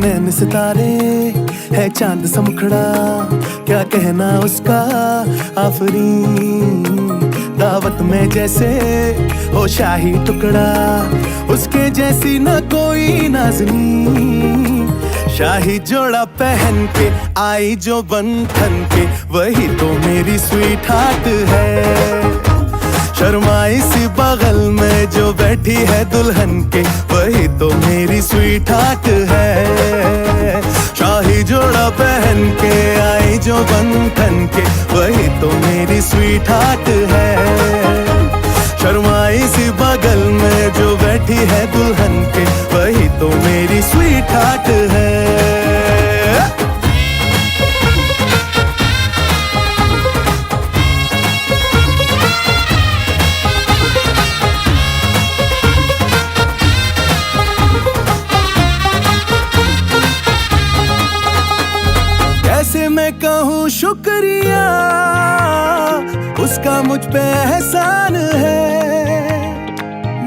नैन सितारे है चांद सा मुखड़ा, क्या कहना उसका आफरीन। दावत में जैसे हो शाही टुकड़ा, उसके जैसी न कोई नाज़नीन। शाही जोड़ा पहन के आई जो बंधन के, वही तो मेरी स्वीट हार्ट है। शर्माई सी बगल में जो बैठी है दुल्हन के, वही तो मेरी स्वीट हार्ट है। शाही जोड़ा पहन के आई जो बंधन के, वही तो मेरी स्वीट हार्ट है। शर्माई सी बगल में जो बैठी है दुल्हन के, वही तो मेरी स्वीट हार्ट है। कैसे मैं कहूँ शुक्रिया, उसका मुझ पे एहसान है।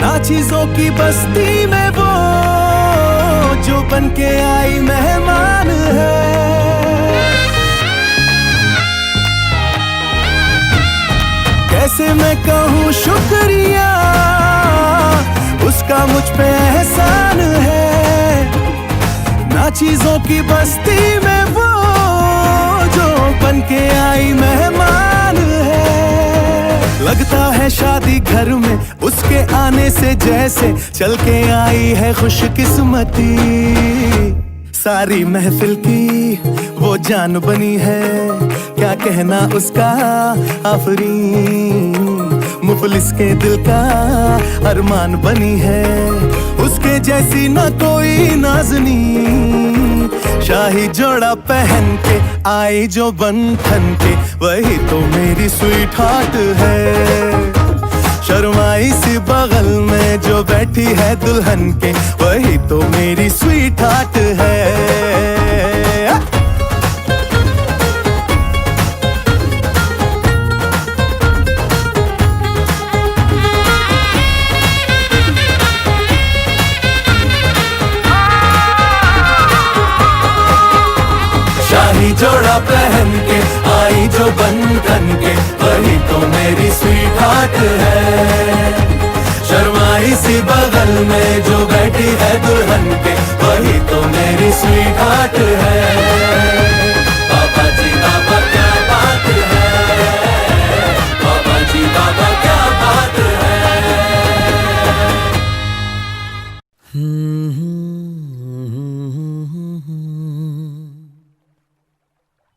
ना चीजों की बस्ती में वो जो बन के आई मेहमान है। कैसे मैं कहूँ शुक्रिया, उसका मुझ पे एहसान है। ना चीजों की बस्ती में वो जो बन के आई मेहमान है। लगता है शादी घर में उसके आने से जैसे चल के आई है खुशकिस्मती। सारी महफिल की वो जान बनी है, क्या कहना उसका आफरीन। मुफलिस के दिल का अरमान बनी है, उसके जैसी न कोई नाज़नीन। शाही जोड़ा पहन के आई जो बंधन के, वही तो मेरी स्वीट हार्ट है। शर्माई सी बगल में जो बैठी है दुल्हन के, वही तो मेरी स्वीट हार्ट है। शाही जोड़ा पहन के आई जो बंधन के, वही तो मेरी स्वीट हार्ट है। शर्माई सी बगल में जो बैठी है दुल्हन के, वही तो मेरी स्वीट हार्ट है। बाबा जी बाबा क्या बात है, बाबा जी बाबा क्या बात है।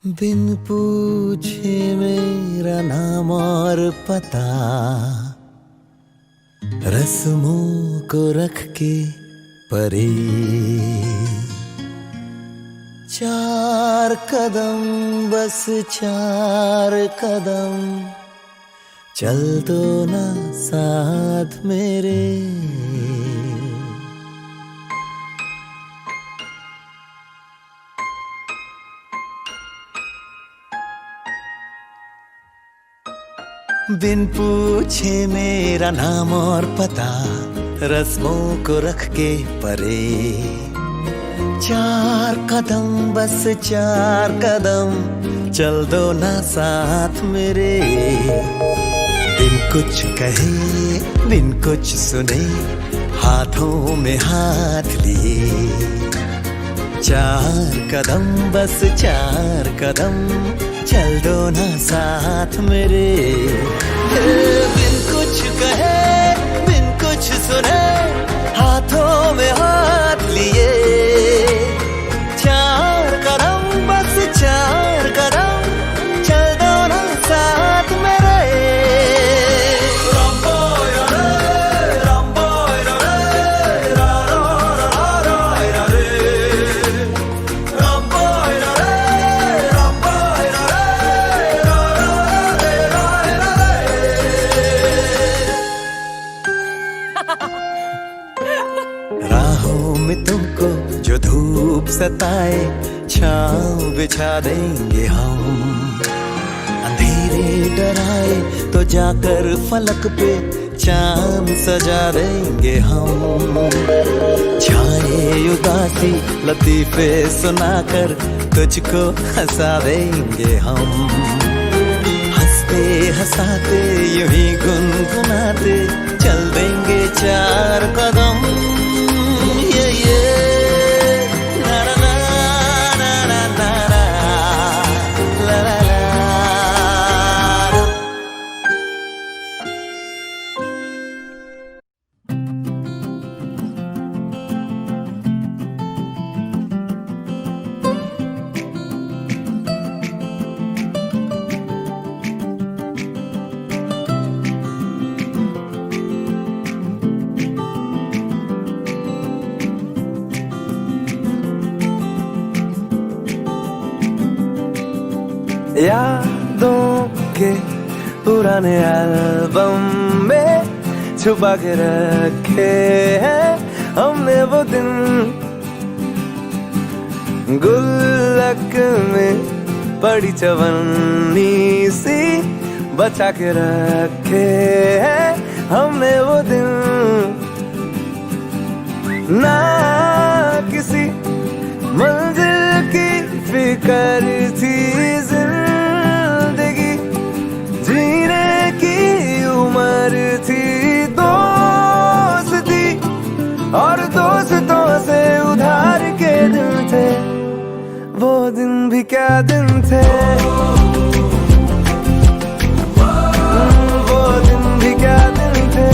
बिन पूछे मेरा नाम और पता, रस्मों को रख के परे। 4 कदम बस 4 कदम, चल दो ना साथ मेरे। बिन पूछे मेरा नाम और पता, रस्मों को रख के परे। 4 कदम बस 4 कदम, चल दो ना साथ मेरे। बिन कुछ कहे बिन कुछ सुने, हाथों में हाथ लिए। 4 कदम बस 4 कदम, चल दो ना साथ मेरे। बिन कुछ कहे बिन कुछ सुने, हाथों में हाथ लिए। 4 कदम बस 4 कदम, चल दो ना साथ मेरे। राहों में तुमको जो धूप सताए, छाँव बिछा देंगे हम। अंधेरे डराए तो जाकर फलक पे चांद सजा देंगे हम। छाए उदासी लतीफे सुनाकर तुझको हंसा देंगे हम। हंसते हंसाते यूं ही गुनगुनाते चल देंगे चार कदम। ये ना ना ना ना ना ना ना, ला ला ला। यादों के पुराने एल्बम में छुपा के रखे हैं हमने वो दिन। गुल्लक में पड़ी चवन्नी सी बचा के रखे हैं हमने वो दिन। ना किसी मंजिल की फिक्र थी, जिंदगी जीने की उम्र थी। दोस्ती और दोस्तों से उधार के दिन थे, वो दिन भी क्या दिन थे। वो दिन भी क्या दिन थे।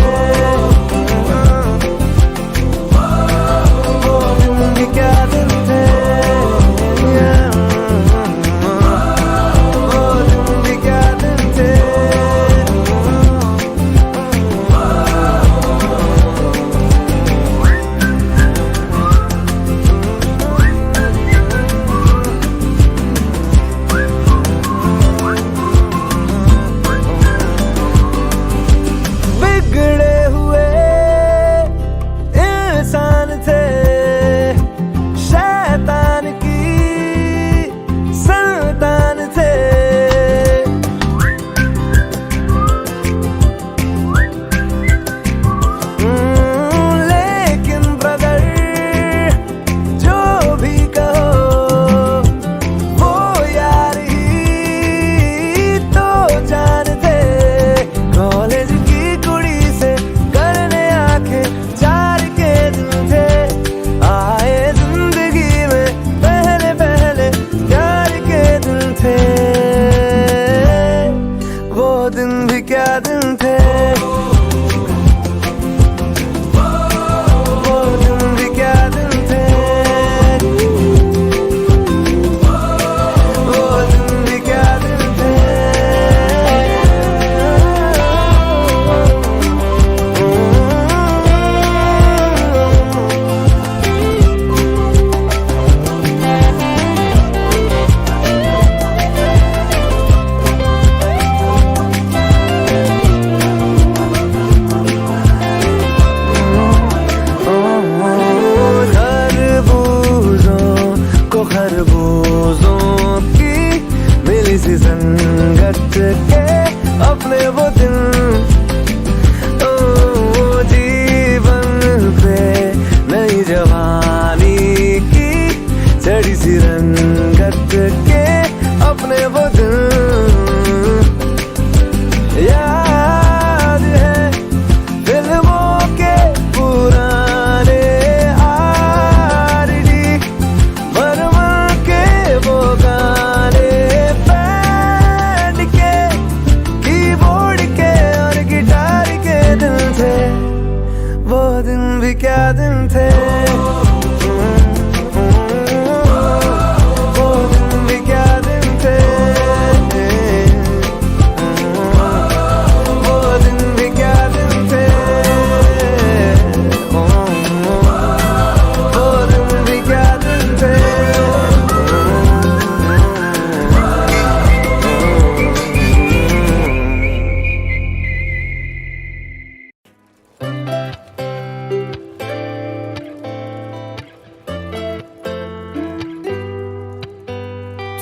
वो दिन भी क्या दिन थे।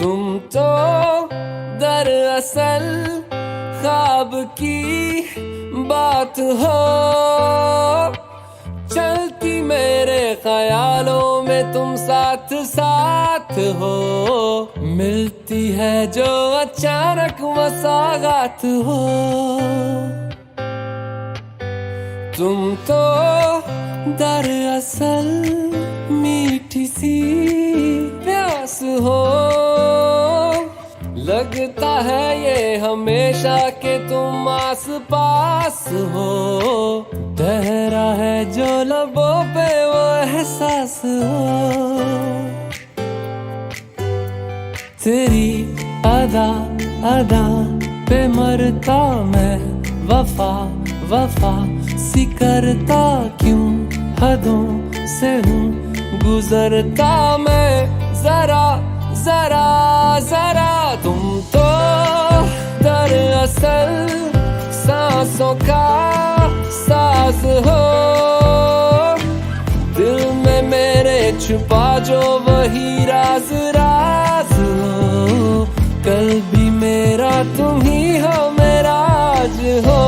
तुम तो दरअसल ख्वाब की बात रात हो, चलती मेरे ख्यालों में तुम साथ साथ हो, मिलती है जो अचानक मसागात हो। तुम तो दरअसल मीठी सी प्यास हो, लगता है ये हमेशा के तुम आस पास हो, ठहरा है जो लबों पे वो एहसास हो। तेरी अदा अदा पे मरता मैं, वफा वफा सी करता क्यों, हदों से हूँ गुजरता मैं, जरा जरा जरा। तुम तो दरअसल सांसों का साज हो, दिल में मेरे छुपा जो वही राज राज हो, कल भी मेरा तुम ही हो, मेरा आज हो,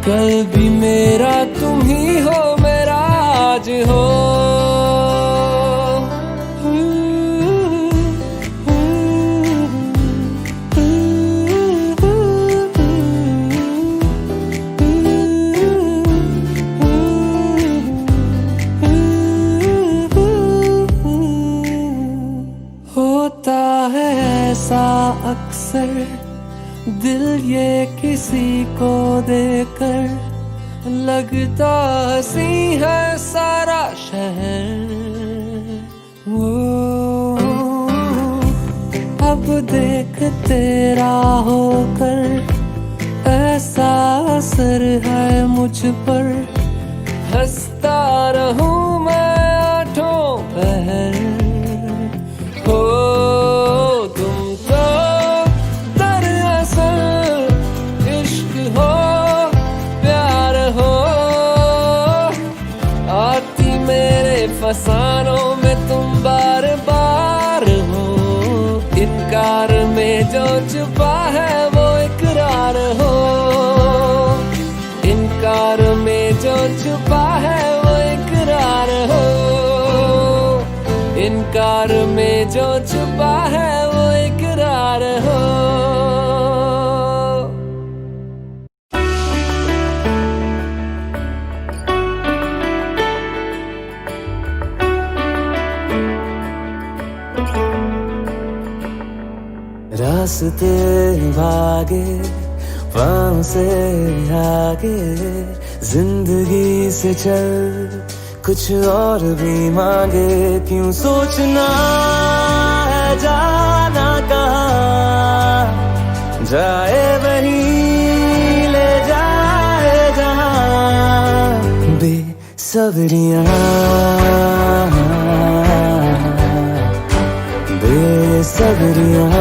कल भी मेरा तुम ही हो, मेरा आज हो। होता है ऐसा अक्सर, दिल ये किसी को देकर लगता हंसी है सारा शहर। वो अब देख तेरा होकर ऐसा असर है मुझ पर, हंसता रहूं मैं आठों पहर। हो तुम तो दरअसल इश्क हो, प्यार हो, आती मेरे फसानों में तुम बार बार हो, इनकार में जो छुपा है वो इकरार हो, इनकार में जो छुपा है वो इकरार हो, इनकार में जो छुपा है वो इकरार हो। रास्ते भागे पाँव से आगे, जिंदगी से चल कुछ और भी मांगे, क्यों सोचना है जाना कहाँ, जाए वहीं ले जाए जहाँ। बेसब्रियाँ बेसब्रियाँ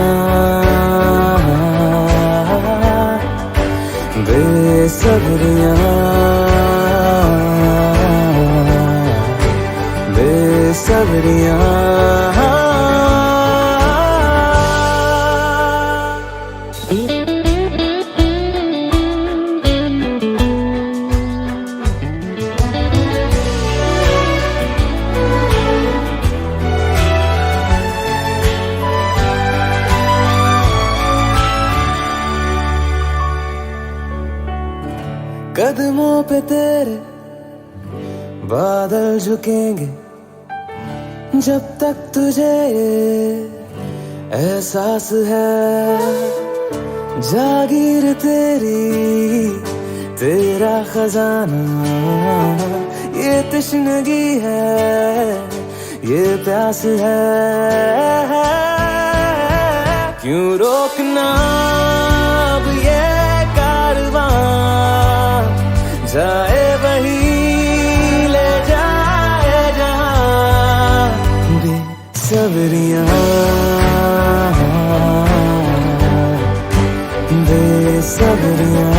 बेसब्रियाँ बेसब्रियाँ। कदमों पे तेरे बादल झुकेंगे, जब तक तुझे एहसास है, जागीर तेरी तेरा खजाना, ये तश्नगी है ये प्यास है, क्यों रोकना अब ये कारवां, जाए वहीं ले जाए जहाँ। बेसब्रियाँ बेसब्रियाँ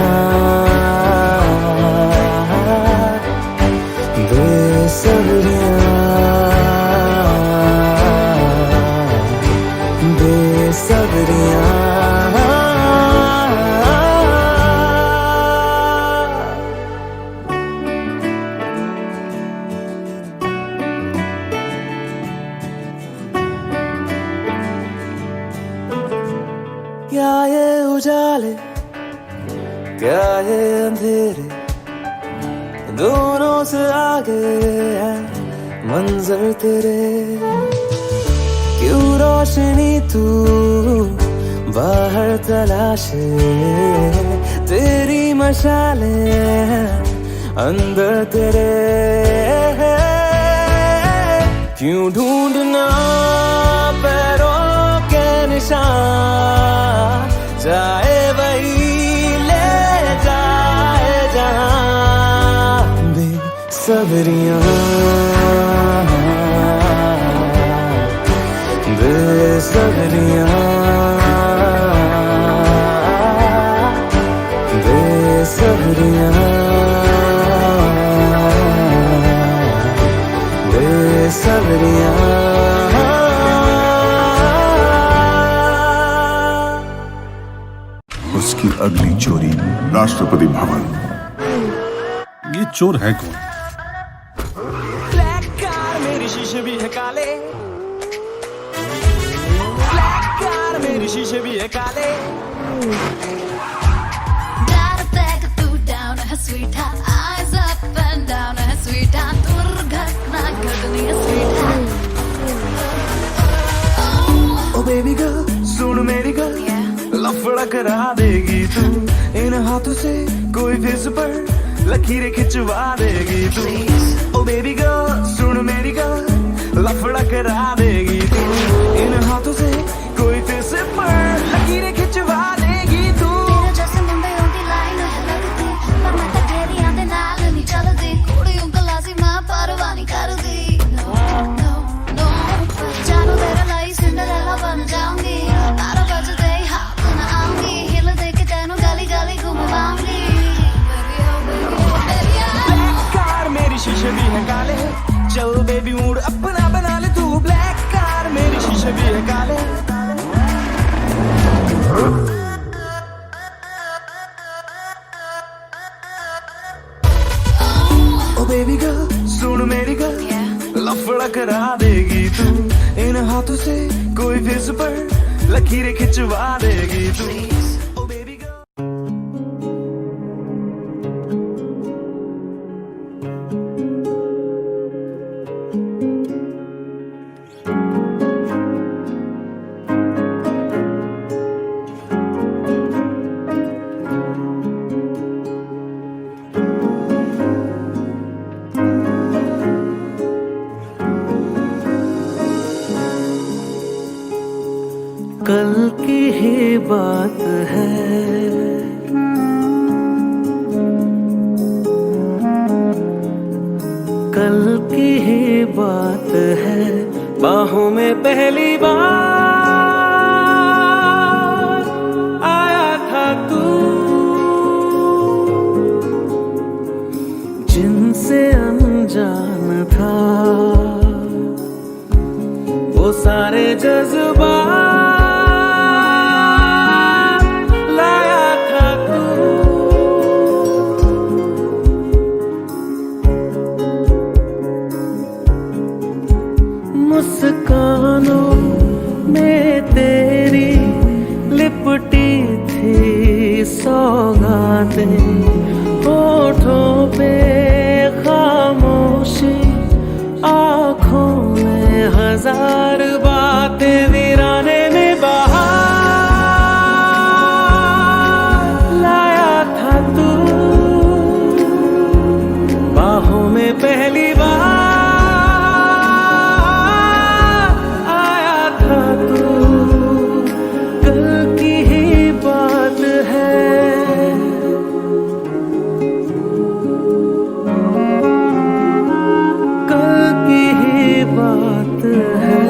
बेसब्रियाँ बेसब्रियाँ। आए अंधेरे दोनों से आगे है मंजर तेरे। क्यों रोशनी तू बाहर तलाशे, तेरी मशाले अंदर तेरे। क्यों ढूंढना पैरों के निशान, जाए वही ले जाए जहां। बेसब्रियां बेसब्रियां बेसब्रियां बेसब्रियां। उसकी अगली चोरी राष्ट्रपति भवन। ये चोर है कौन? ब्लैक कार मेरी शीशे भी है काले, ब्लैक कार मेरी शीशे भी है काले। Gotta back it through down है sweetheart, eyes up and down है sweetheart, दुर्घटना घटनी है sweetheart। ओ बेबी गर्ल सुन मेरी गर्ल, लफड़ा करा देगी तू इन हाथों से, कोई फिर पर लकीरें खिंचवा देगी तू। ओ बेबी गर्ल सुन मेरी गर्ल, लफड़ा करा देगी तू इन हाथों से, कोई फिर पर लकीरें खिंचवा देगी तू। तेरे जैसे मुंडे उनकी लाइन है लगती, पर मैं तो तेरियां दे नाल नहीं चलदी, कुड़ियों को लाज़ी मां परवाह नहीं करदी। No, no, no, जानू तेरे लाई सिंडरेला बन जाऊंगी, 12 बजते ही हाथ ना आऊंगी, हिल दे के तेनू गली गली घुमवाऊंगी। ब्लैक कार मेरी शीशे भी है काले, चल बेबी मूड अपना बना ले तू। ब्लैक कार मेरी शीशे भी है काले। ओ बेबी गर्ल सुन मेरी गर्ल, लफड़ा करा देगी तू इन हाथों से, कोई फिर पर लकीरें खिंचवा देगी तू। ओ बेबी गर्ल कल की ही बात है, कल की ही बात है, बाहों में पहली बार आया था तू, जिनसे अनजान था वो सारे जज्बात लाया था तू। मुस्कानों में तेरी लिपटी थी सौगातें, होठों पे खामोशी, आँखों में हजार बातें, वीराने में बहार लाया था तू, बाहों में पहली बार आया था तू। कल की ही बात है, कल की ही बात है।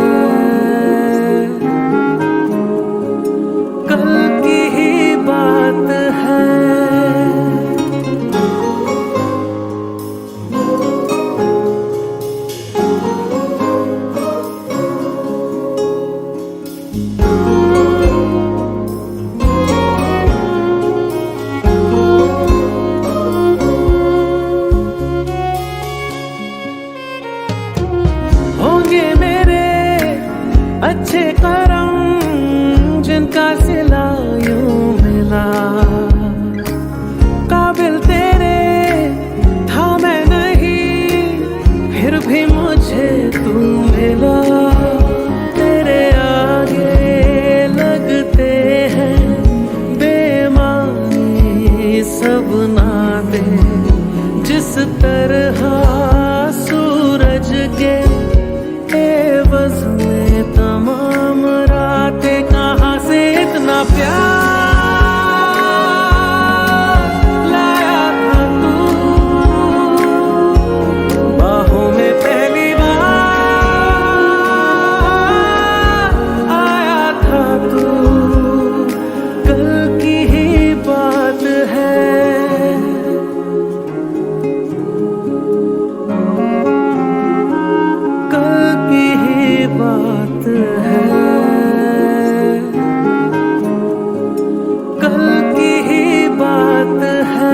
दे, जिस तरह सूरज के एवज में तमाम रातें, कहाँ से इतना प्यार लाया था तू, बाहों में पहली बार आया था तू, कल की ही बात है, कल की ही बात है, कल की ही बात है।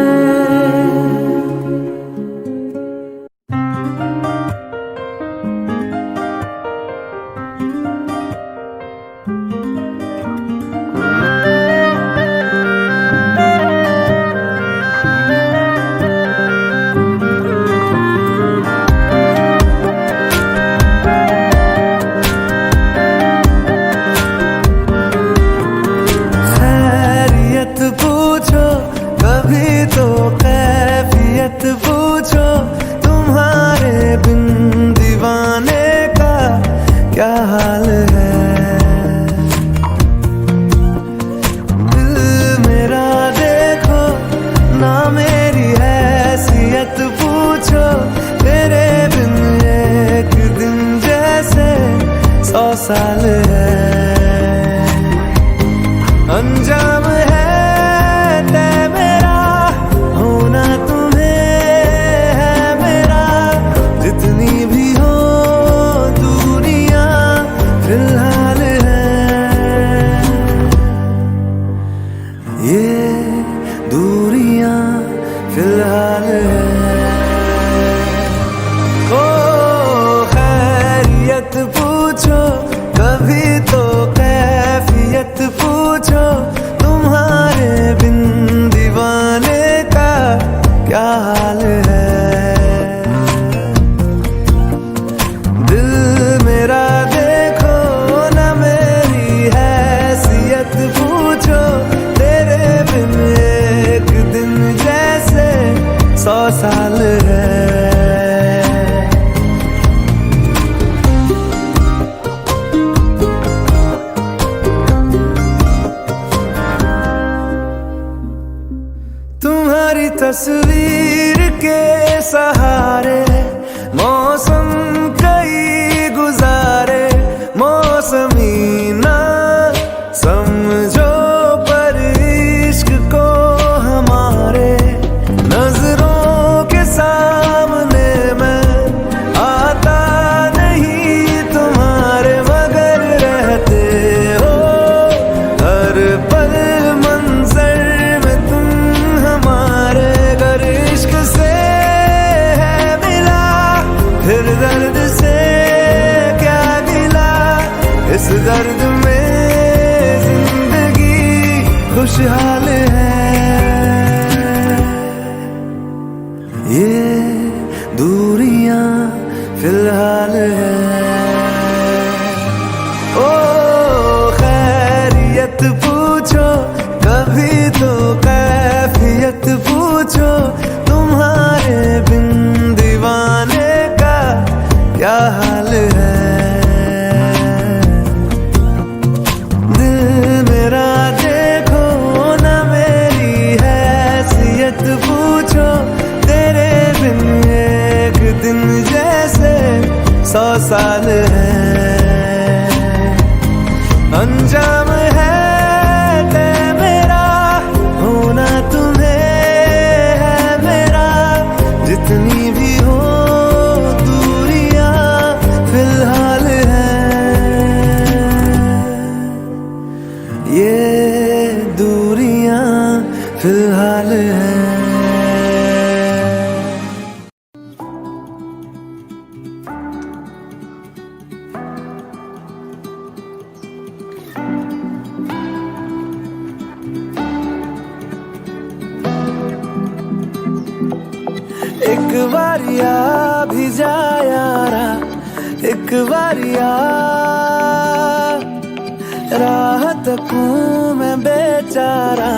खैरियत पूछो कभी तो कैफियत पूछो, तुम्हारे बिन दीवाने का क्या हाल है। दिल मेरा देखो ना मेरी हैसियत पूछो, तेरे बिन एक दिन जैसे 100 साल है। अंजाम है तय मेरा, होना तुम्हें है मेरा, जितनी भी हो दूरियां फिलहाल है। ये दूरियां फिलहाल है। ओ खैरियत पूछो कभी तो कैफियत पूछो, तुम्हारे बिन दीवाने का क्या हाल है। दिल मेरा देखो ना मेरी हैसियत पूछो, तेरे बिन एक दिन जैसे 100 साल है। तुम्हारी तस्वीर के सहारे मौसम कई गुजारे, मौसमी ना समझो पर इश्क को हमारे, नजरों के सामने मैं आता नहीं तुम्हारे, मगर रहते हो हर पल मंजर में तुम हमारे। अगर इश्क से है मिला फिर दर्द से क्या गिला, इस दर्द में जिंदगी खुशहाल है। ये दूरियां फिलहाल है। ओ खैरियत पूछो कभी तो कैफियत पूछो, तुम्हारे बिन दीवाने का क्या हाल है। दिल मेरा देखो ना मेरी हैसियत पूछो, तेरे बिन एक दिन जैसे 100 साल है। अंजाम है तय मेरा, होना तुम्हें है मेरा, जितनी भी हो दूरियां फिलहाल है। ये दूरियां फिलहाल है। एक बारिया भी जा यारा, एक बारिया राह तकूं मैं बेचारा,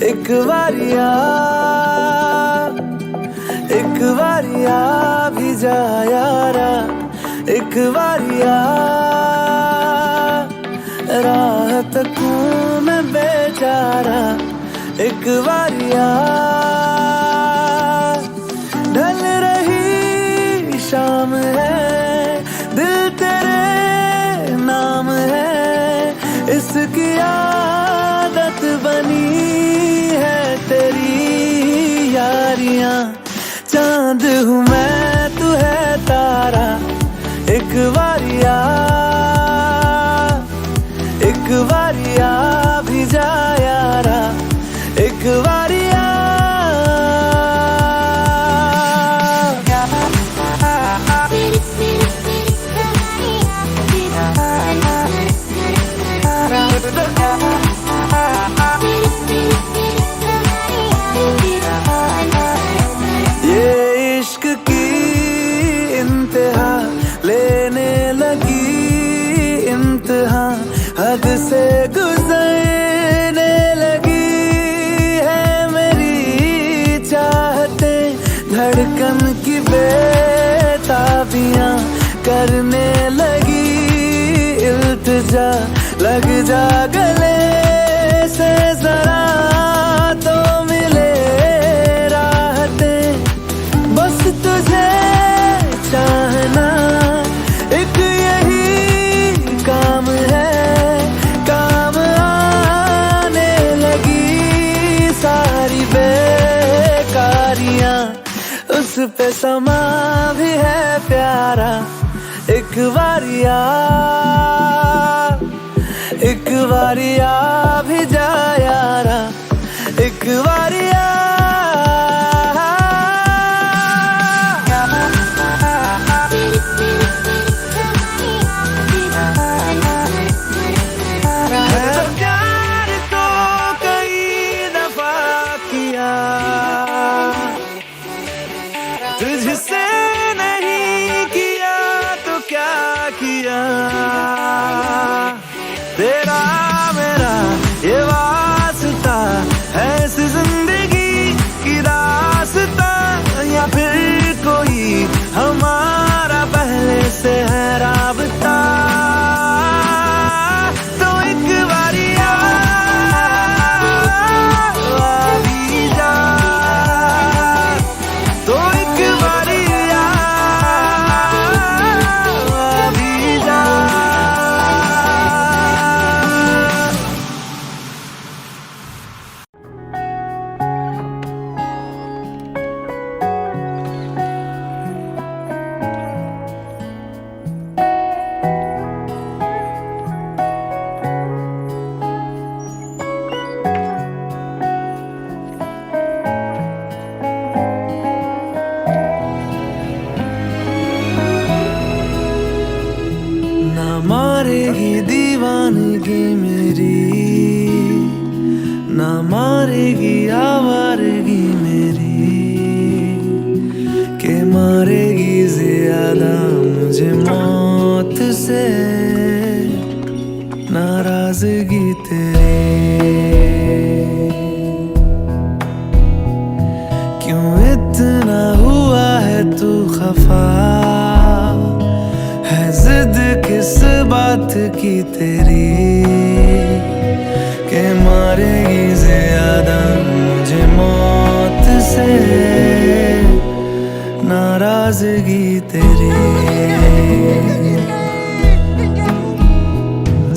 एक बारिया भी जा यारा, एक बारिया राह तकूं मैं बेचारा, एक बारिया ढल रही शाम है, दिल तेरे नाम है, इसकी आदत बनी है तेरी यारियां। चांद हूँ मैं तू है तारा, एक बारिया भी जा यारा, एक बारिया ये इश्क की इंतहा लेने लगी, इंतहा हद से गुजरने लगी है मेरी चाहते, धड़कन की बेताबियां करने लगी, इल्तिजा लग जा गले से जरा तो मिले राहतें, बस तुझे चाहना एक यही काम है, काम आने लगी सारी बेकारियां, उस पे समा भी है प्यारा, एक बारिया भी जा यारा, एक बारिया प्यार तो कई दफा किया, तुझसे नहीं किया तो क्या किया, तेरा मेरा ये वास्ता है इस जिंदगी की दास्ता, या फिर कोई हमारा पहले से है राबता, तो एक बारिया भी जा, तो एक बारिया भी जा। ना मारेगी दीवानगी मेरी, ना मारेगी आवारगी मेरी, के मारेगी ज्यादा मुझे मौत से नाराजगी तेरी, क्यों इतना हुआ है तू खफा, है जिद किस बात की तेरी, के मारेगी ज्यादा मुझे मौत से नाराजगी तेरी,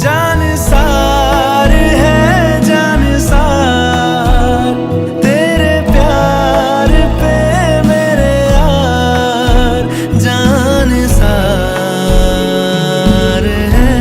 जान सार है जान सार तेरे प्यार पे मेरे यार, जान सार है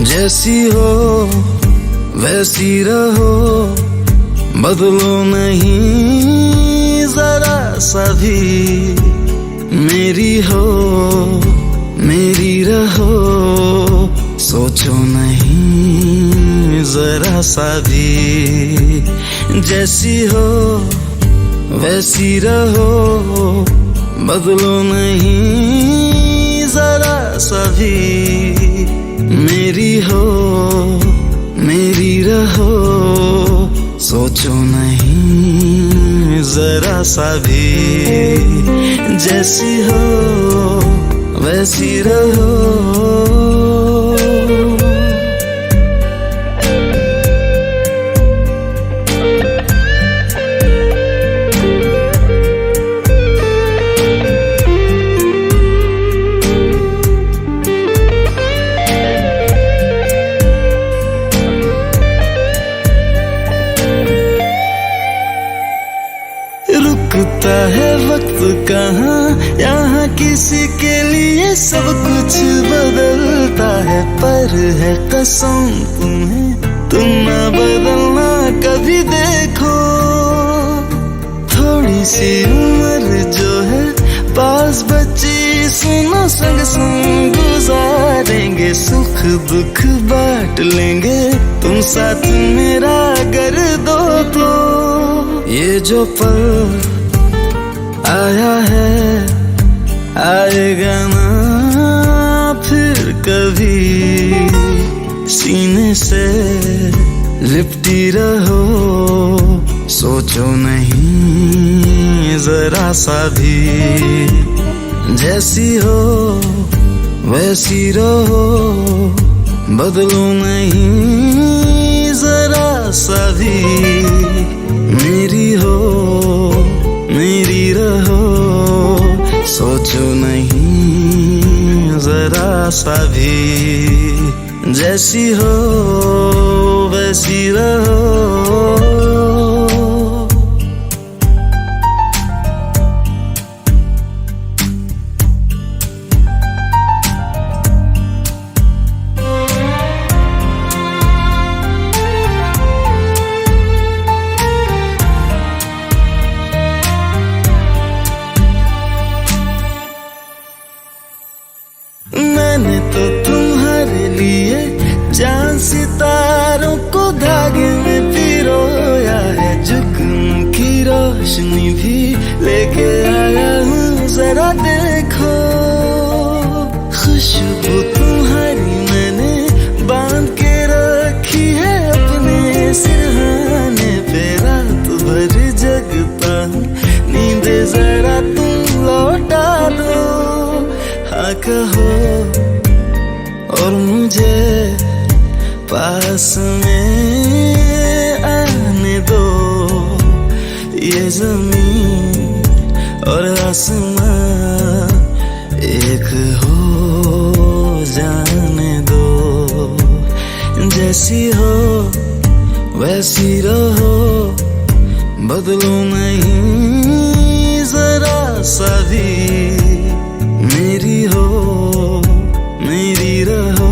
जैसी हो वैसी रहो, बदलो नहीं जरा सा भी। मेरी हो मेरी रहो, सोचो नहीं जरा सा भी। जैसी हो वैसी रहो, बदलो नहीं जरा सा भी। मेरी हो मेरी रहो, सोचो नहीं जरा सा भी। जैसी हो वैसी रहो। रुकता है वक्त कहाँ, यहाँ किसी के लिए सब कुछ बदलता है। पर है कसम तुम्हें, तुम ना बदलना कभी। देखो थोड़ी सी उम्र जो है पास बची, सुनो संग संग गुजारेंगे। सुख दुख बांट लेंगे, तुम साथ मेरा कर दो तो। ये जो पल आया है आएगा ना फिर कभी। सीने से लिपटी रहो, सोचो नहीं जरा सा भी। जैसी हो वैसी रहो, बदलो नहीं जरा सा भी। मेरी हो मेरी रहो, सोचो नहीं जरा सा भी। जैसी हो वैसी रहो। मैंने तो तुम्हारे लिए चांद सितारों को धागे में पिरोया है। जुगनू की रोशनी भी लेके आया हूँ, जरा देखो। खुशबू तुम्हारी मैंने बांध के रखी है अपने सिरहाने पे। रात भर जगता हूँ, नींद जरा तुम लौटा दो। हाँ कहो और मुझे पास में आने दो। ये जमीन और आसमां एक हो जाने दो। जैसी हो वैसी रहो, बदलो नहीं जरा सा भी। मेरी हो मेरी रहो,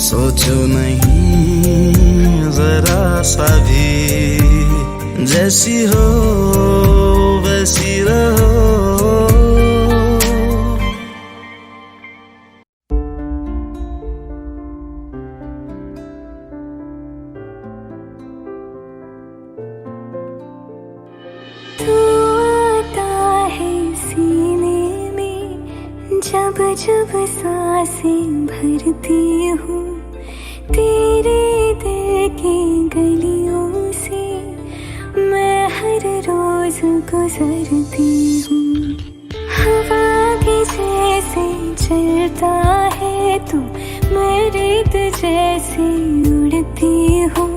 सोचो नहीं जरा सा भी। जैसी हो वैसी रहो। जब जब सांसें भरती हूँ, तेरे दिल की गलियों से मैं हर रोज गुजरती हूँ। हवा के जैसे चलता है तू, मैं रेत जैसे उड़ती हूँ।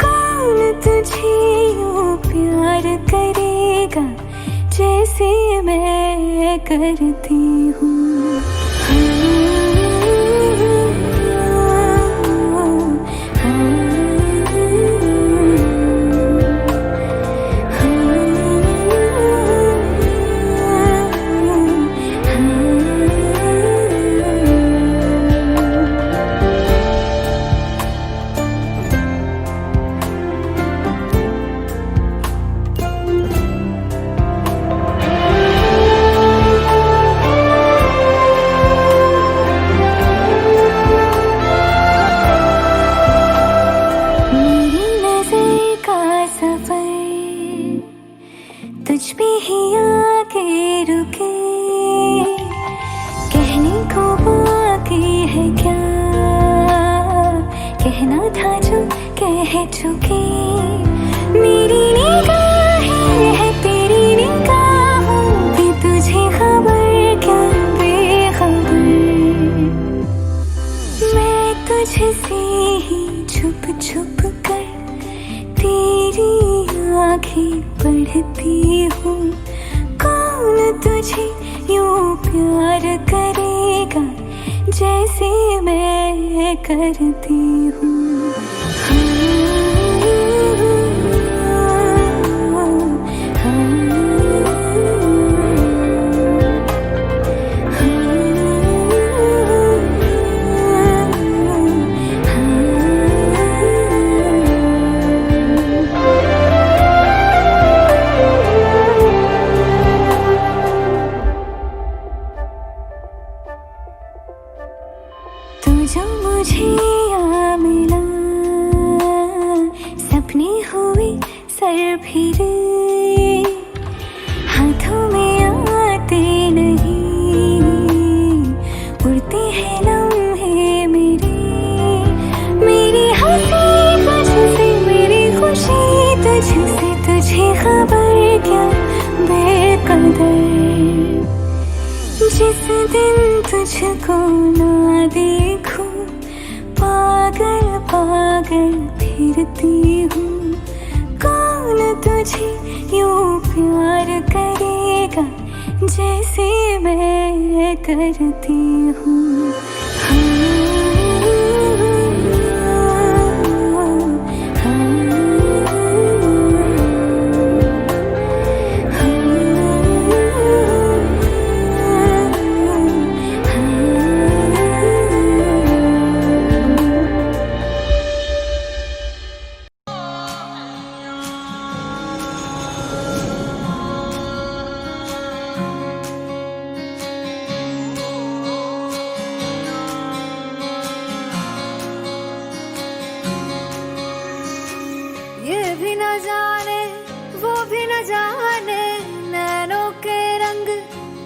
कौन तुझे यूँ प्यार करेगा जैसे मैं करती हूँ। रह चुकी मेरी निगाहें है तेरी निगाहों की तुझे खबर क्या बेखबर मैं तुझसे ही छुप छुप कर तेरी आँखें पढ़ती हूँ कौन तुझे यूं प्यार करेगा जैसे मैं करती हूँ तू जो मुझे यहाँ मिला सपने हुए सर फिरे हाथों में आते नहीं उड़ते हैं लम्हे मेरे मेरी हंसी तुझसे मेरी खुशी तुझसे तुझे खबर क्या बेकदर जिस दिन तुझको ना देखूं पागल पागल फिरती हूँ कौन तुझे यूं प्यार करेगा जैसे मैं करती हूँ ये भी न जाने वो भी न जाने नैनों के रंग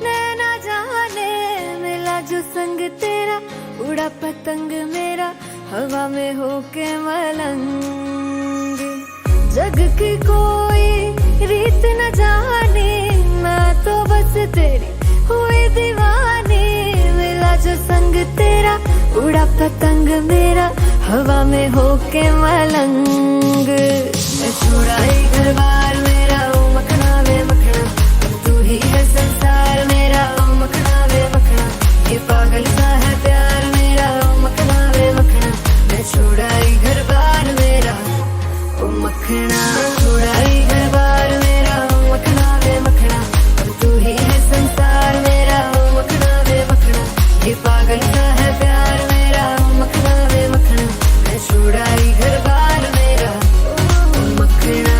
नैना जाने मिला जो संग तेरा उड़ा पतंग मेरा हवा में होके मलंग जग की कोई रीत न जाने मैं तो बस तेरी हुई दीवानी मिला जो संग तेरा उड़ा पतंग मेरा हवा में होके मलंग मैं छुड़ाई घर बार मेरा ओ मखना वे मखना तू ही है संसार मेरा ओ मखना वे मखना ये पागल सा है प्यार मेरा ओ मखना वे मखना मैं छुड़ाई घर बार मेरा ओ मखना छुड़ाई घर बार मेरा ओ मखना वे मखना तू ही है संसार मेरा ओ मखना वे मखना ये पागल सा है प्यार मेरा ओ मखना वे मखना मैं छुड़ाई घर बार मेरा ओ मखना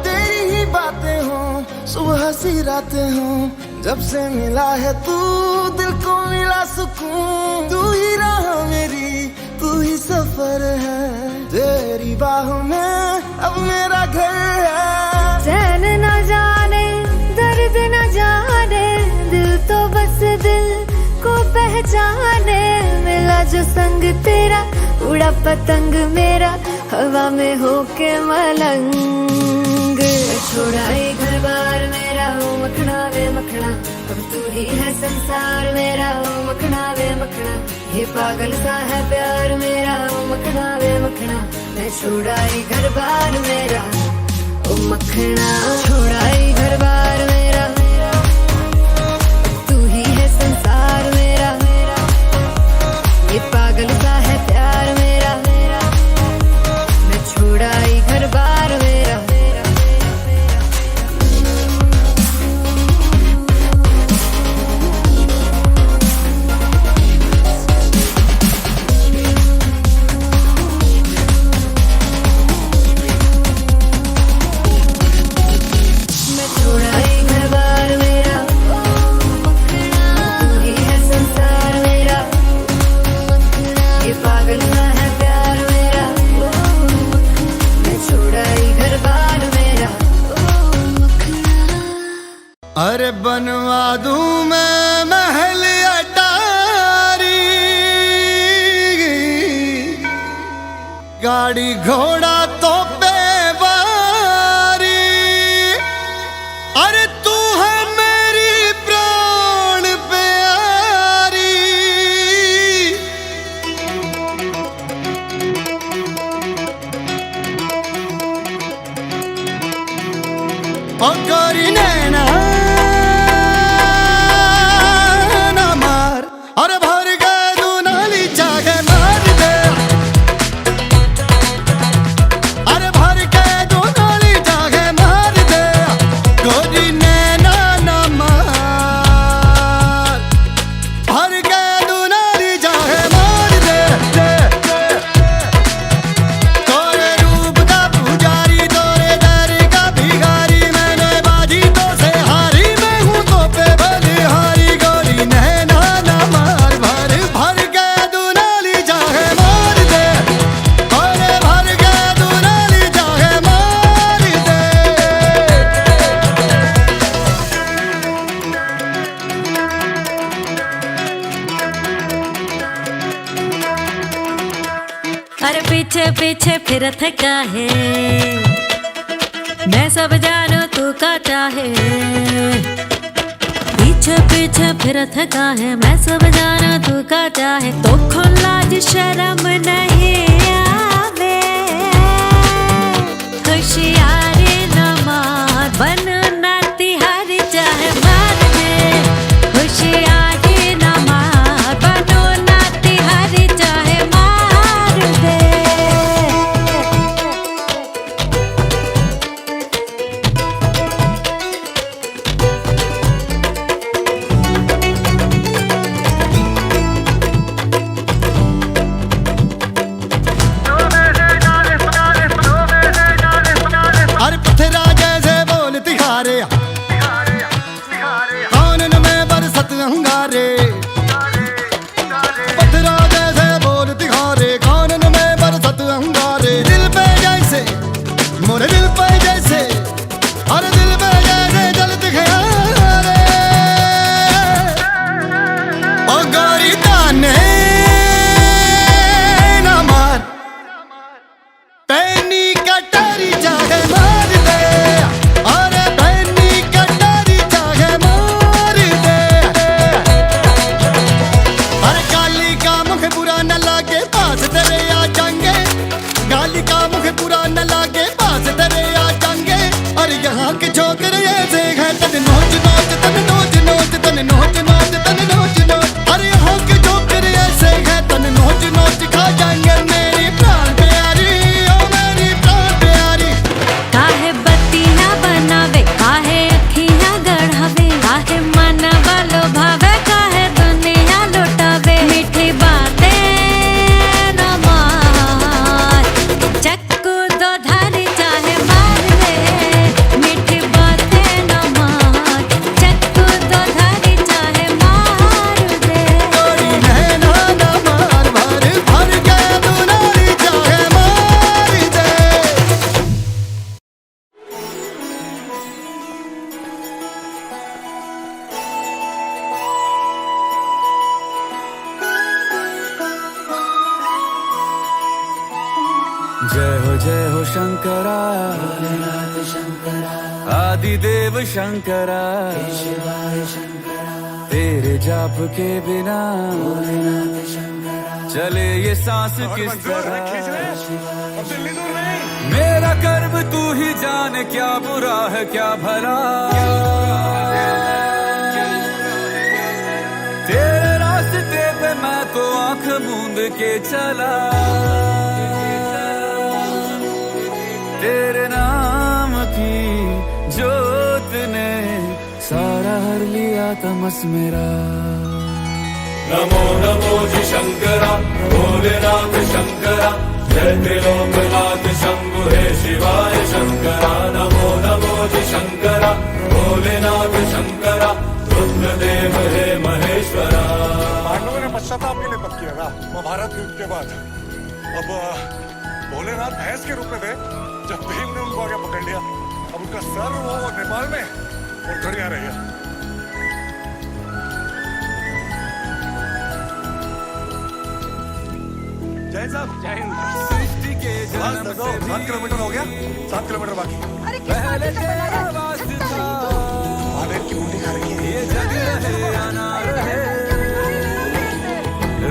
तेरी ही बातें हों सुबह सी रातें हों जब से मिला है तू दिल को मिला सुकून तू ही राह मेरी तू ही सफर है तेरी बाहों में अब मेरा घर है चैन न जाने दर्द न जाने दिल तो बस दिल को पहचाने मिला जो संग तेरा उड़ा पतंग मेरा हवा में होके मलंग छुड़ाई घर बार मेरा ओ मखना वे मखना अब तू ही है संसार मेरा ओ मखना वे मखना ये पागल सा है प्यार मेरा ओ मखना वे मखना मैं छुड़ाई घर बार मेरा ओ मखना छुड़ाई घर बार मेरा तू ही है संसार मेरा ये पागल सा है प्यार मेरा मैं छुड़ाई घर बार मेरा मैं छुड़ाई घर अरे बनवा दूं मैं महल अटारी, गाड़ी घोड़ा तो बेवारी, अरे तू है मेरी प्राण प्यारी। ओ गोरी नैना ना मार, अरे भर गए तू नाली जाके मार दे, अरे भर के तू नाली जाके मार दे, गोरी नैना ना मार, भर के तू नाली जाके मार दे, तोरे रूप का पुजारी, तोरे दर का भिखारी, मैंने बाजी तो से हारी, मैं हूँ तो पे बलिहारी, गोरी नैना ना मार, भर भर के तू नाली जाके मार दे, अरे भर के तू नाली जाके मार दे। अरे पीछे पीछे फिरत काहे, मैं सब जानू तू का चाहे। पीछे पीछे फिरत काहे, मैं सब जानू तू का चाहे। तो लाज शर्म नहीं आवे, होशियारी न मार, बन ना तिहारी चाहे मार दे, होशियारी न मार, बनो ना तिहारी चाहे मार दे। अरे पत्थरा जैसे बोल तिखारे, कानन में बरसत अंगारे, पत्थरा जैसे बोल तिखारे, कानन में बरसत अंगारे, दिल पे जैसे मोरे दिल पे जैसे, अरे दिल पे जैसे जल दिखारे, ओ गोरी ताने ना मार, पैनी कटारी चाहे मार दे, अरे पैनी कटारी चाहे मार दे, अरे काली का मुख बुरा न लागे, पास तेरे आ जाएंगे, गाली का मुख बुरा न लागे, पास तेरे आ जाएंगे, अरे यहाँ के छोकरे ऐसे हैं, तन नोच नोच तन नोच नोच तन नोच नोच तन नोच नोच, अरे यहाँ के छोकरे ऐसे हैं, तन नोच नोच खा जाएंगे मेरी प्राण प्यारी, ओ मेरी प्राण प्यारी। काहे बत्तियां बनावे, काहे अखियां गढ़ावे, काहे मनवा लोभावे, काहे दुनिया लुटावे। मीठी बातें न मार, चक्कू दो धारी चाहे मार दे, मीठी बातें न मार, चक्कू दो धारी चाहे मार दे। गोरी नैना ना मार, भर भर के तू नाली चाहे मार दे। जय हो शंकरा, आदिदेव शंकरा, तेरे जाप के बिना चले ये सांस किस तरह। मेरा कर्म तू ही जाने, क्या बुरा है क्या भला, तेरे रास्ते पे मैं तो आंख मूंद के चला, तेरे नाम की जोत ने सारा हर लिया तमस मेरा। नमो नमो जी शंकरा, भोलेनाथ शंकरा, जय त्रिलोकनाथ शंभु हे शिवाय शंकरा। नमो नमो जी शंकरा, भोलेनाथ शंकरा, रुद्रदेव हे महेश्वरा। पांडवों ने पश्चाताप के लिए तप किया था महाभारत युद्ध के बाद। अब भोलेनाथ भैंस के रूप में थे जब भीम ने उनको आगे पकड़ लिया। अब उनका सर वो नेपाल में और थोड़ी आ रही है। जय साहब, जय हिंद। 7 किलोमीटर हो गया, 7 किलोमीटर बाकी। अरे किस बात का बना रहा है? चलता नहीं तू। महादेव की बूटी खा रही है। ये जग रहे या ना रहे,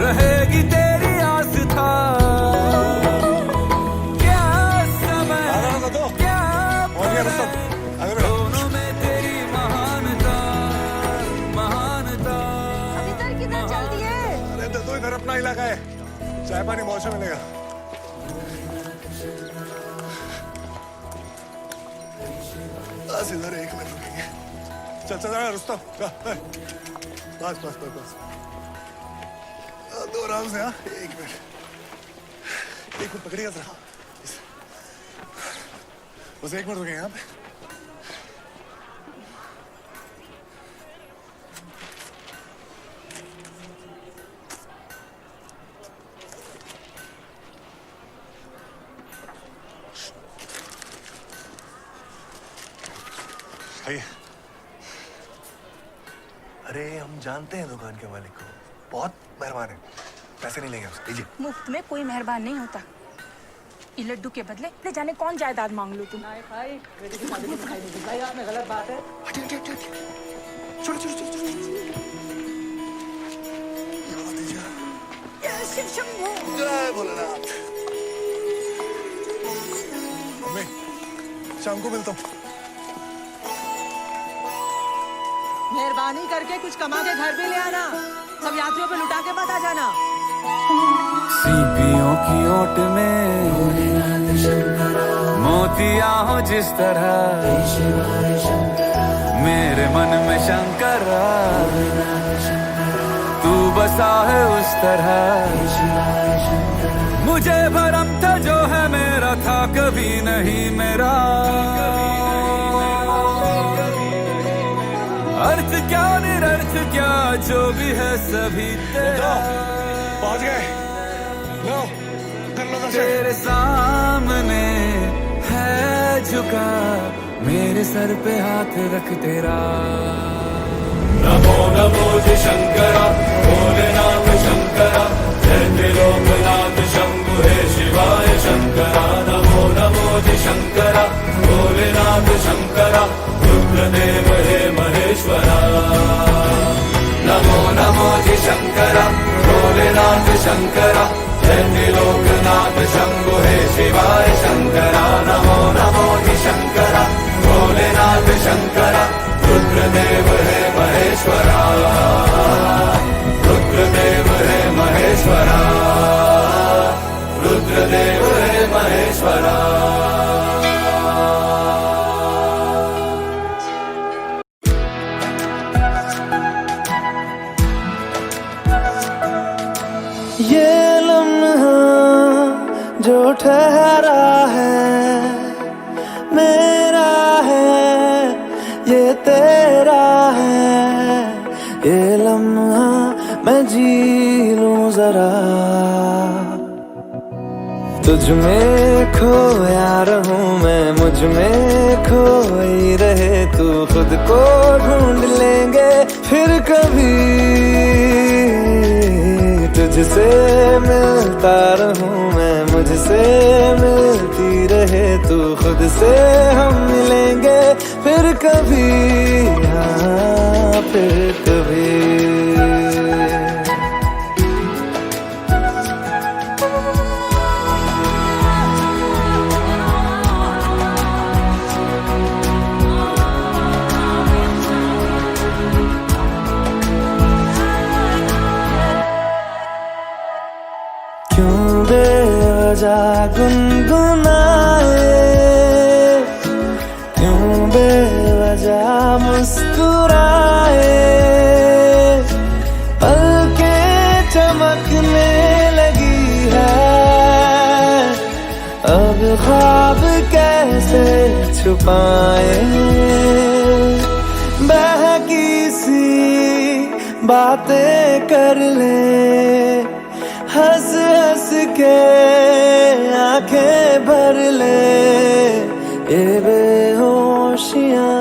रहेगी तेरी आस्था। क्या समय, क्या दोनों में तेरी महानता, महानता। अभी तक कितना चल दिए? अरे तो इधर अपना इलाका है, चाय पानी मौज में मिलेगा। बस इधर 1 मिनट रुकेंगे। चल चल रुस्तम, बस बस बस बस, दो आराम से। हाँ 1 मिनट, 1 मिनट पकड़िएगा जरा, बस 1 मिनट रुकेंगे यहाँ पे। आइए। अरे हम जानते हैं दुकान के मालिक को, बहुत मेहरबान है, पैसे नहीं लेंगे उससे, लीजिए। मुफ्त में कोई मेहरबान नहीं होता। ये लड्डू के बदले ले जाने कौन जायदाद मांग लो तुम। भाई बेटी की शादी में दिखाई नहीं दी भाई, आपने गलत बात है। हटिए हटिए हटिए, छोड़ो छोड़ो छोड़ो छोड़ो, ये वाला दीजिए। शिव शंभो। जय भोलेनाथ। मम्मी, शाम को मिलता हूँ। मेहरबानी करके कुछ कमा के घर पे ले आना, सब यात्रियों पे लुटा के मत आ जाना। सीपियों की ओट में मोतिया हो जिस तरह, मेरे मन में शंकरा तू बसा है उस तरह। मुझे भरम था जो है मेरा था कभी नहीं मेरा, अर्थ क्या निरर्थ क्या जो भी है सभी तेरा। पहुंच गए, लो कर लो दर्शन। तेरे सामने है झुका, मेरे सर पे हाथ रख तेरा। नमो नमो जी शंकरा, भोलेनाथ शंकरा, जय त्रिलोकनाथ शंभु हे शिवाय शंकरा। नमो नमो जी शंकरा, भोलेनाथ शंकरा, रुद्रदेव हे महेश्वरा। नमो नमो जी शंकरा, भोलेनाथ शंकरा, जय त्रिलोकनाथ शंभु हे शिवाय शंकरा। नमो नमो जी शंकरा, भोलेनाथ शंकरा, रुद्रदेव हे महेश्वरा। रुद्रदेव हे महेश्वरा, रुद्रदेव हे महेश्वरा। ये लम्हा जो ठहरा है मेरा है, ये तेरा है। ये लम्हा मैं जी लूं जरा, तुझ में खोया रहूं मैं, मुझ में खोई रहे तू। खुद को ढूंढ लेंगे फिर कभी, तुझसे मिलता रहूं मैं, मुझसे मिलती रहे तू। खुद से हम मिलेंगे फिर कभी, हाँ फिर कभी। क्यों बेवजह गुनगुनाए, क्यों बेवजह मुस्कुराए। पलकें चमकने लगी है, अब ख्वाब कैसे छुपाए। बहकी सी बातें कर ले, हंस हंस के आंखें भर ले। ये बेहोशियां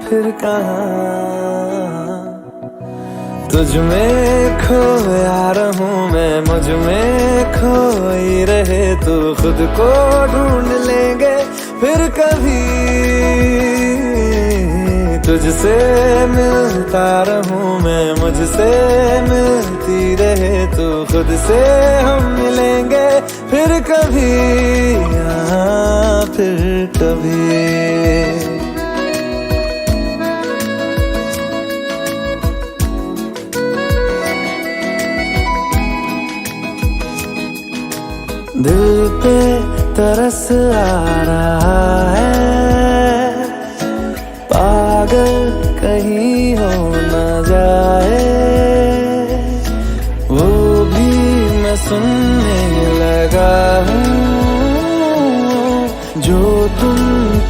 फिर फिर कहाँ। तुझ में खोया रहूं मैं, मुझ में खोई रहे तू, खुद को ढूंढ लेंगे फिर कभी। तुझसे मिलता रहूं मैं, मुझसे मिलती रहे तू, खुद से हम मिलेंगे फिर कभी, हाँ फिर कभी। दिल पे तरस आ रहा है, पागल कहीं हो न जाए, वो भी मैं सुनने लगा हूँ जो तुम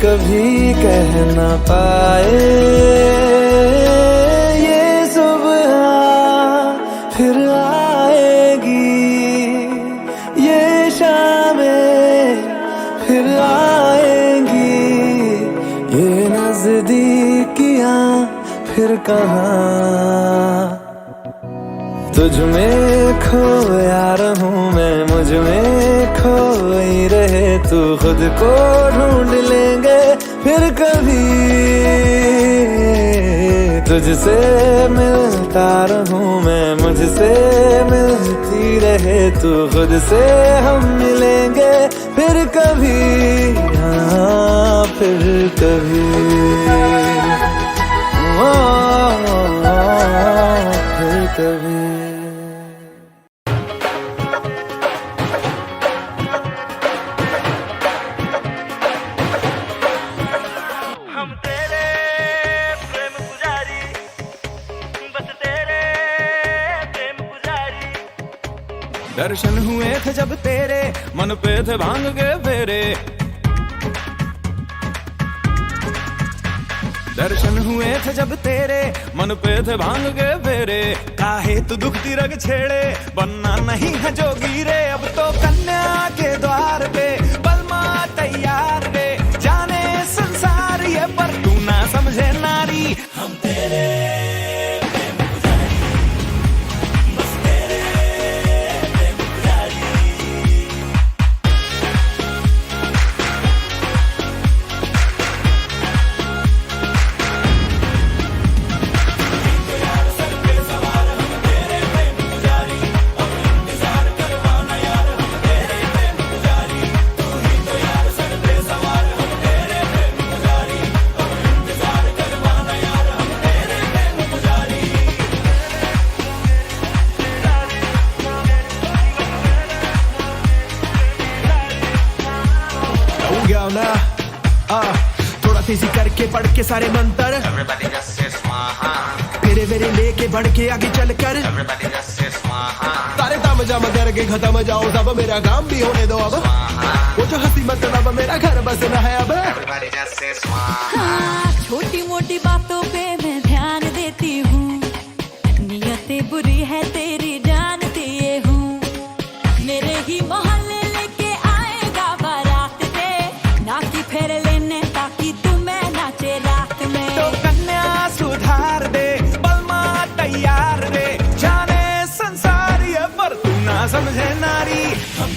कभी कह न पाए। ये सुबह फिर आएगी, ये शामें फिर आएंगी, ये नजदीकियां फिर कहाँ। तुझ में खोया रहूं मैं, मुझ में खोई रहे तू, खुद को ढूंढ लेंगे फिर कभी। तुझसे मिलता रहूं मैं, मुझसे मिलती रहे तू, खुद से हम मिलेंगे फिर कभी, हाँ फिर कभी, फिर कभी। दर्शन हुए थे जब तेरे, मन पे थे भांग के फेरे। दर्शन हुए थे जब तेरे, मन पे थे भांग के फेरे। काहे तू दुखती रग छेड़े, बनना नहीं है जोगी रे। अब तो कन्या के द्वार पे बलमा तैयार रे, जाने संसार ये पर तू ना समझे नारी। हम तेरे थोड़ा तेजी करके पढ़ के सारे मंत्र, तेरे मेरे लेके बढ़ के आगे चल कर। तारे ताम जाम करके खत्म जाओ सब, मेरा काम भी होने दो अब। वो जो हंसी मतलब मेरा घर बसना है अब। हाँ, छोटी मोटी बातों पे मैं ध्यान देती हूँ, नियतें बुरी है तेरी जानती ये हूँ। मेरे ही मोहल्ले लेके आएगा बारात रे, ना कि फेर लेने ताकि तुम्हें नाचे रात में। तो कन्या सुधार दे, बलमा तैयार रे, जाने संसार ये पर तू ना समझे नारी। हम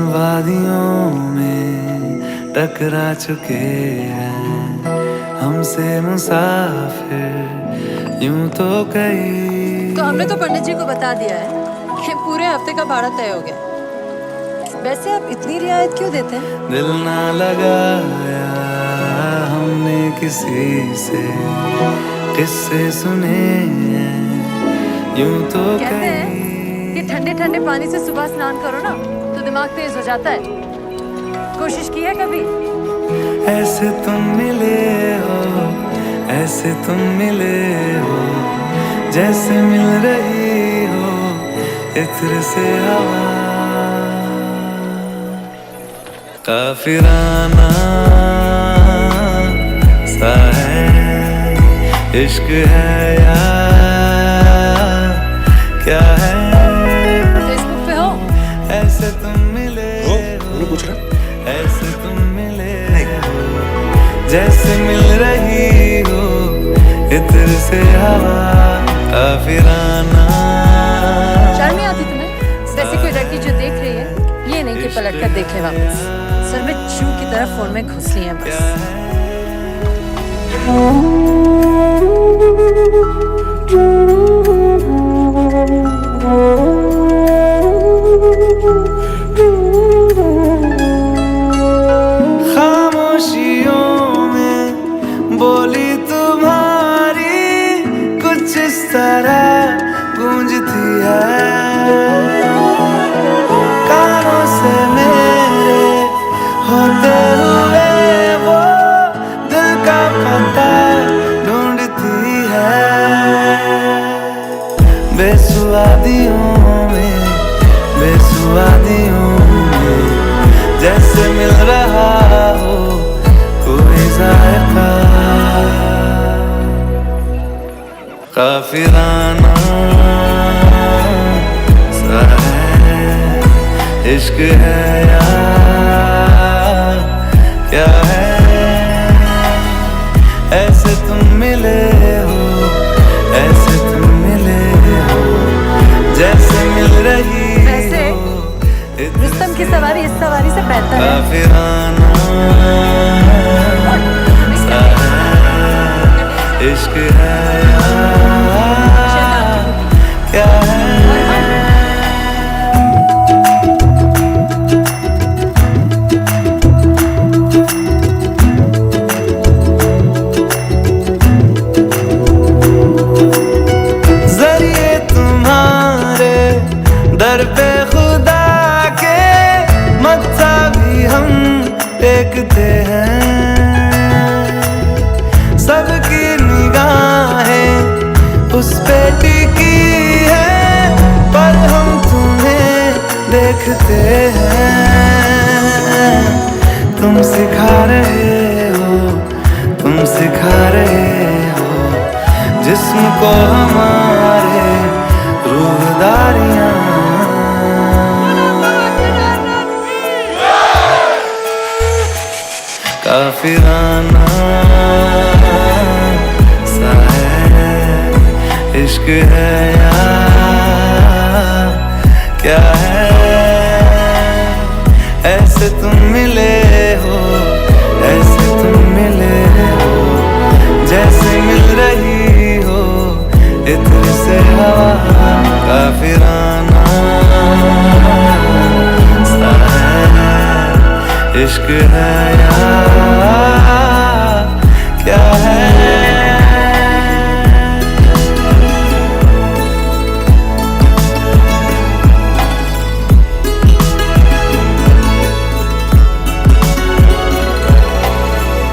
वादियों में टकरा चुके हैं, तुमसे मुसाफिर यूं तो कई। तो हमने तो पंडित जी को बता दिया है कि पूरे हफ्ते का भाड़ा तय हो गया। वैसे आप इतनी रियायत क्यों देते हैं? दिल ना लगाया हमने किसी से, किस्से सुने हैं यूं तो कहते हैं कि ठंडे ठंडे पानी से सुबह स्नान करो ना तो दिमाग तेज हो जाता है। कोशिश की है कभी? ऐसे तुम मिले हो, ऐसे तुम मिले हो, जैसे मिल रही हो इत्र से हवा। काफिराना सा है इश्क है या क्या है? फेसबुक पे हो? ऐसे तुम मिले हो? हो, पूछ रहा? ऐसे तुम मिले हो, जैसे मिल रही हो इत्र से हवा। काफिराना शर्म नहीं आती तुम्हें? जैसे कोई लड़की जो देख रही है ये नहीं कि पलट कर देख ले वापस। सर में चू की तरह फोन में घुस रही है बस। खामोशियों में बोली तुम्हारी कुछ इस तरह गूंजती है। कानों से मेरे होते हुए वो दिल का पता ढूंढती है। बेसुवादियों में, बेसुवादियों में जैसे मिल रहा हो कोई जायका। काफिराना सा है इश्क है या क्या है? ऐसे तुम मिले हो, ऐसे तुम मिले हो, जैसे मिल रही वैसे हो रुस्तम की सवारी इस सवारी से बेहतर है। काफिराना सा है इश्क है या क्या है? जरिए तुम्हारे दर पे खुदा के मत्था भी हम देखते हैं। सबकी निगाहें उस पे टिकी है पर हम तुम्हें देखते हैं। तुम सिखा रहे हो, तुम सिखा रहे हो जिस्म को हमारे रूहदारियां। काफिराना सा है इश्क है या क्या है? ऐसे तुम मिले हो, ऐसे तुम मिले हो, जैसे मिल रही हो इत्र से हवा। काफिराना सा है इश्क है या क्या है?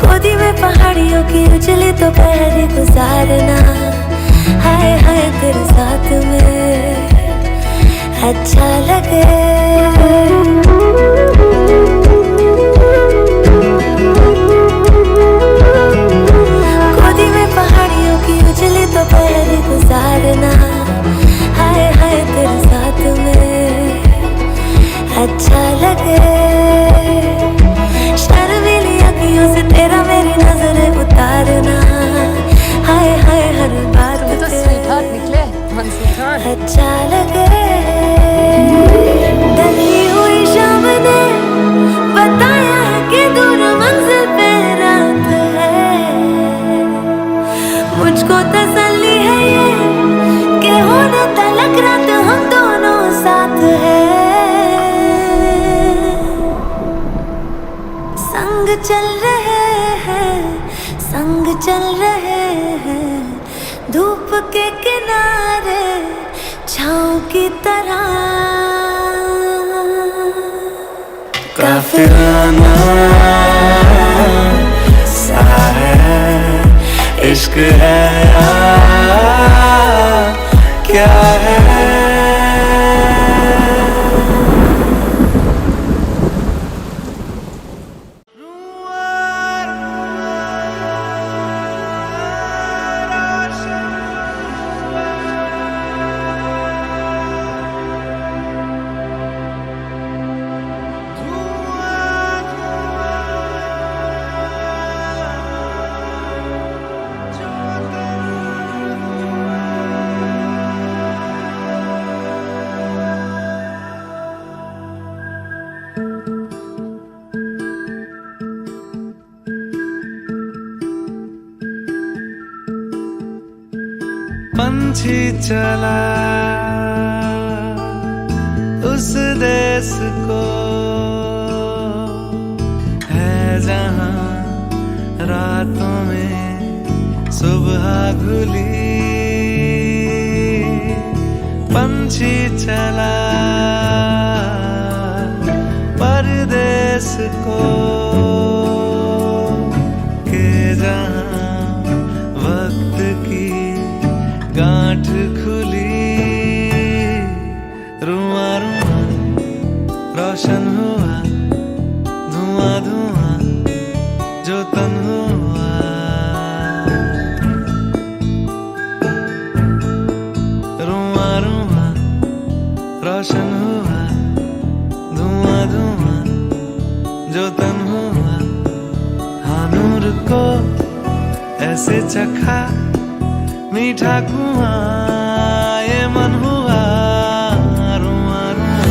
गोदी में पहाड़ियों की उजली तो पहर गुजारना, हाय हाय तेरे साथ में अच्छा लगे। गोदी में पहाड़ियों की उजली तो पहर गुजारना, हाय हाय तेरे साथ में अच्छा लगे। शर्मीली अखियों से तेरा मेरी नजरें उतारना, हाय हाय हर बात तो स्वीटहार्ट निकले मंसूर खान। अच्छा लगे। ढली हुई शाम ने मुझको तसल्ली है ये कि होने तलक रात हम दोनों साथ है। संग चल रहे हैं, संग चल रहे हैं, धूप के किनारे छाँव की तरह। काफिराना सा है इश्क है या क्या है। पंछी चला उस देश को है जहां रातों में सुबह घुली। पंछी चला परदेश को के जहां वक्त की गांठ खुली। रुआ रुआ रोशन हुआ धुआं धुआं जो तन हुआ। रुआ रुआ रोशन हुआ धुआं धुआं जो तन हुआ। हाँ नूर को ऐसे चखा मीठा कुआं ये मन हुआ। रुआ रुआ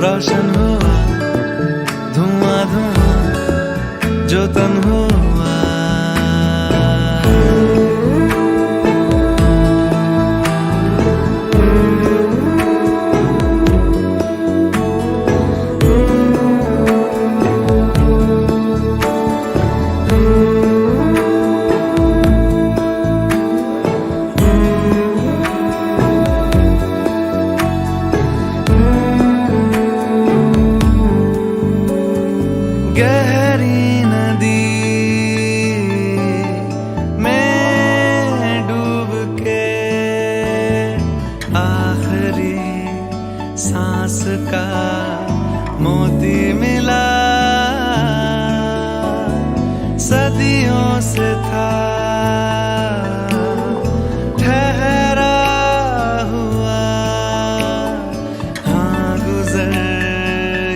रोशन हुआ धुआं धुआं जो तन हुआ। गहरी नदी में डूब के आखिरी सांस का मोती मिला। सदियों से था ठहरा हुआ। हाँ गुजर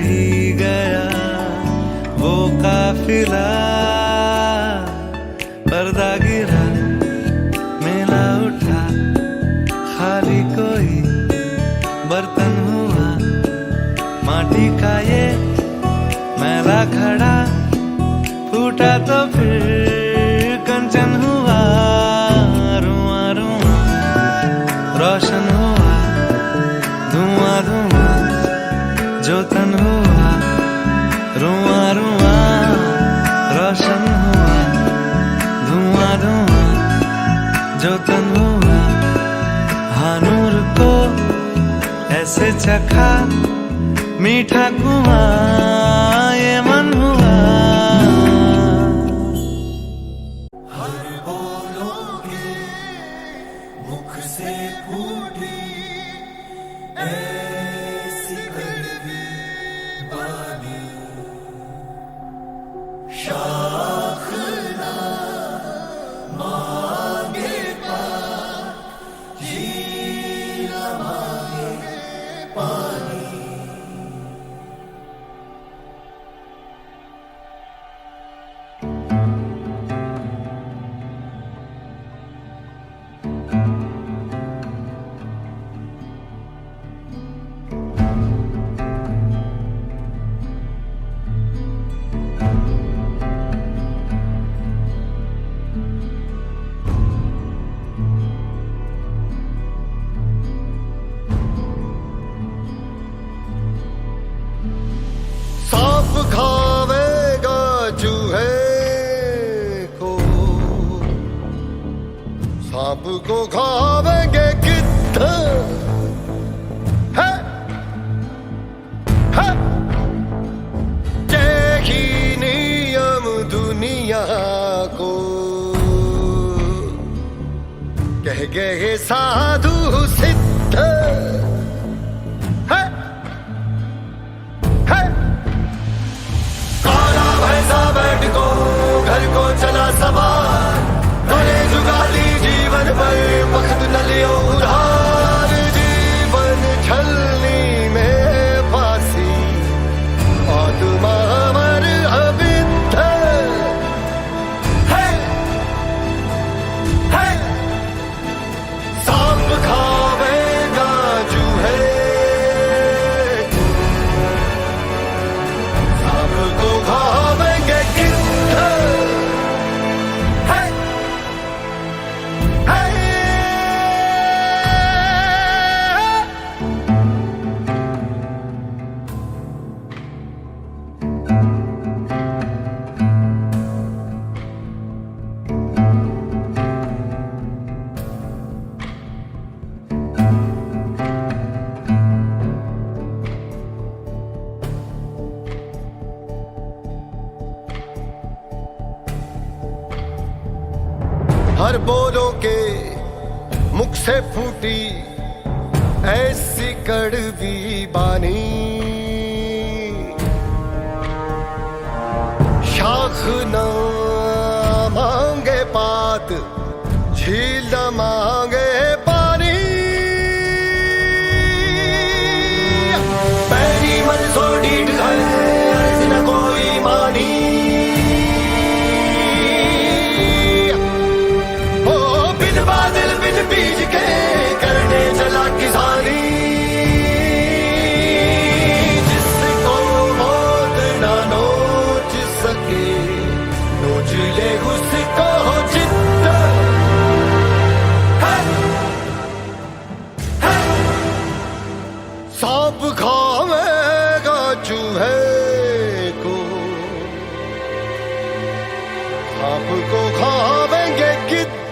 ही गया वो काफिला। पर्दा गिरा मेला उठा खाली कोई बर्तन हुआ। माटी का ये मैला खड़ा फूटा तो फिर कंचन हुआ। रुआ रुआ रोशन हुआ धुआं धुआं जो तन हुआ। रुआ रुआ रोशन हुआ धुआं धुआं जो तन हुआ। हाँ नूर को ऐसे चखा मीठा कुआं ये मन हुआ। सांप को खावेंगे गिद्ध है यही नियम दुनिया को कह गए साधु सिद्ध है काला भैंसा बैठ को घर को चला सवार गले झुका ली जीवन पर वक्त न लियो उधार जीवन छलनी में फांसी आत्मा मर अविद्ध है सांप खावेगा चूहे सांप को खावेंगे गिद्ध हर बोलों के मुख से फूटी ऐसी कड़वी बानी शाख न मांगे पात झील न मांगे पानी पैरी मन सो डीठ घर न कोई मानी बीज के करने चला किसानी जिसको मौत ना नोच सके नोच ले उसको जिद्द है सांप खावेगा चूहे को सांप को खावेंगे गिद्ध